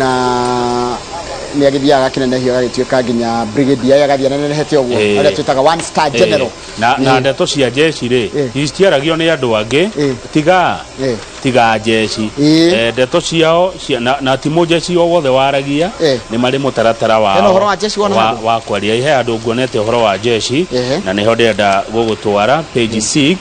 na ni agithiaga kinenehio agituika nginya brigadier yagathia nenehete ogwo aria twitaga 1 star general na ndeto cia jeshi ri istiaragio ni andu angi tiga jeshi ndeto ciao na timo jeshi o wothe waragia ni mari mutaratara wa kwaria ihe andu nguonete horo wa jeshi na ni ho ndenda gugutwara page 6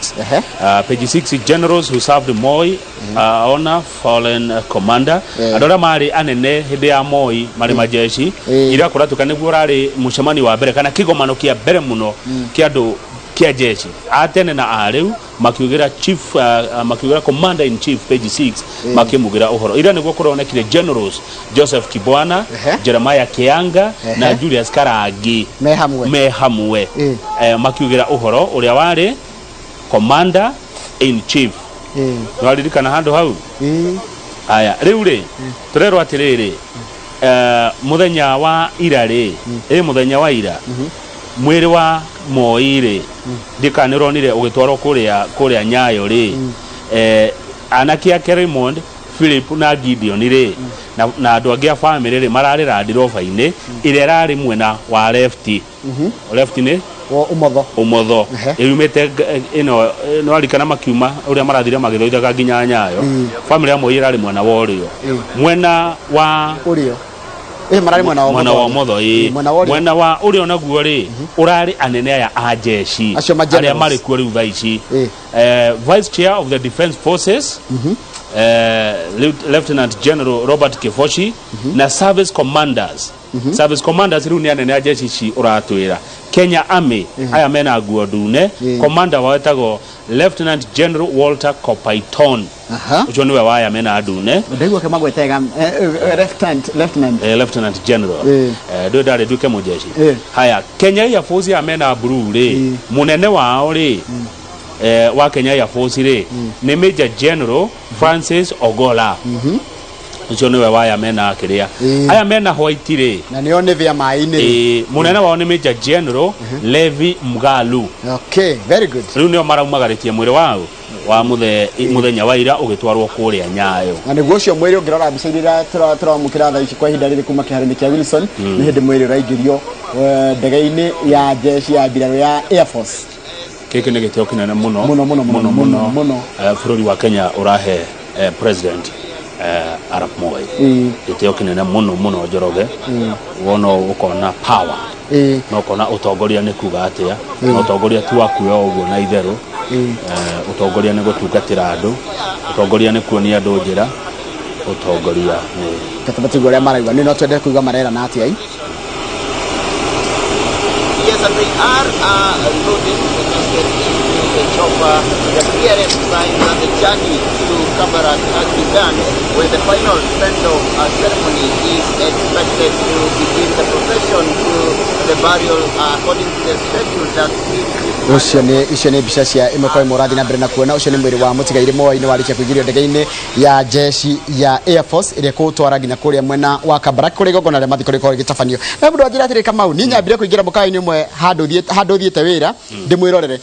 page 6 generals who served Moi honor fallen commander adora mari anene hindi ya Moi mari majeshi ira kuratuka niguo rari mucemani wa mbere kana kigomano kia mbere muno kia andu kia jeshi atene na ariu makiugira chief makiugira commander in chief page 6 makimugira uhoro ira niguo kuronekire generals Joseph Kibwana Jeremiah Kianga na Julius Karagi me hamwe makiugira uhoro uria wari commander in chief waririkana handu hau aya riu ri turero atiriri muthenya wa ira ri muthenya wa ira mwiri wa Moi ri ndikanironire ugitwaro kuria Nyayo ri anaki ake Raymond Philip na Gideon ri na andu angi a family ri mararira ndiroba-ini ire rari mwena wa left ni umotho yumete ino no alikana makiuma uria marathire magithoithaga nginya Nyayo family ya Moi irari mwena wa urio mwena wa urio marari mwena wa umotho mwena wa urio naguo ri urari anene ya ajeshi aria mari kuo riu thaici vice chair of the defense forces Lieutenant General Robert Kifoshi na service commanders riu ni anene ajeshi ci uratwira Kenya Army aya mena guo dune commander wetagwo Lieutenant General Walter Kopaiton ucio niwe waya mena dune ndegwa kama gwetega Lieutenant General ndo dare duke mujeshi haya Kenya Air Force ya mena blue ri munene wao ri wa Kenya Air Force ri ni Major General Francis Ogola ucio niwe waya mena kiria aya mena white ri na nio ni vya maini munene wao ni Major General Levi Mugalu okay very good riu nio maraumagaritie mwiri wao wa muthenya wa ira ugitwarwo kuria Nyayo na niguo ucio mwiri ungirora mbica ira turamukira tha ici kwa ihinda riri kuma kiharani kia Wilson ni hindi mwiri raigirio ndege-ini ya jeshi ya mbiraru ya Air Force kiki ni gitio kinene muno bururi wa Kenya urahe president Arap Moi gitio kinene muno Njoroge wono ukona power no kona utongoria ni kuga atia no utongoria tu akuyo uguo na itheru utongoria ni gutungatira andu utongoria ni kuonia andu njira utongoria ni katabati goria maraiwa ni no twende kuga marera na atia Yes, and they are loading the chopper. The PRF sign and the journey to Kabarak has begun, where the final send-off ceremony is expected to begin the procession to the burial according to the schedule that ucio ni mbica cia imwe kwa imwe na mbere na kuona ucio ni mwiri wa mutigaire Moi ni warikia kuigirio ndege-ini ya jeshi ya Air Force ire kutwara nginya kuria mwena wa Kabarak kuri gogona ria mathiko riko gitafanio na mundu ajira atiri Kamau ni nyambire kuingira mukaini umwe handu thiete wira ndimwirorere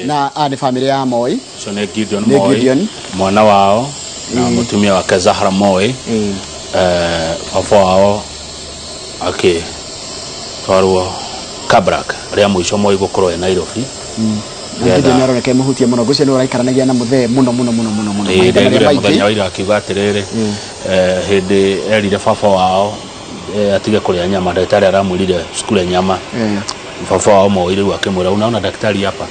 na ni family ya Moi so ne Gideon Moi mwana wao na mutumia wake Zahra Moi baba wao twarwo Kabarak ria mwisho Moi gukorwo Nairobi Gideon aroneka muhutie muno gucio ni uraikaranagia na muthe muno muthenya wa ira akiuga atiriri hindi erire baba wao atige kuria nyama daktari aramwirire skule nyama baba wao Moi riu akimwira unaona daktari hapa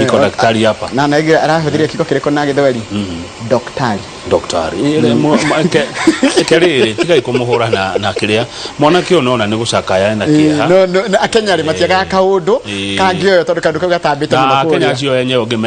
niko daktari hapa na naigira arahuthiria kiko kiriko na githweri daktari ile kerere tiga ikumuhura na kiria mwana kio nona ni gucakaya na kia no Akenya ri matiaga kaundu kangioyo tondu kandu kau gatambite muno Akenya cio yenyewe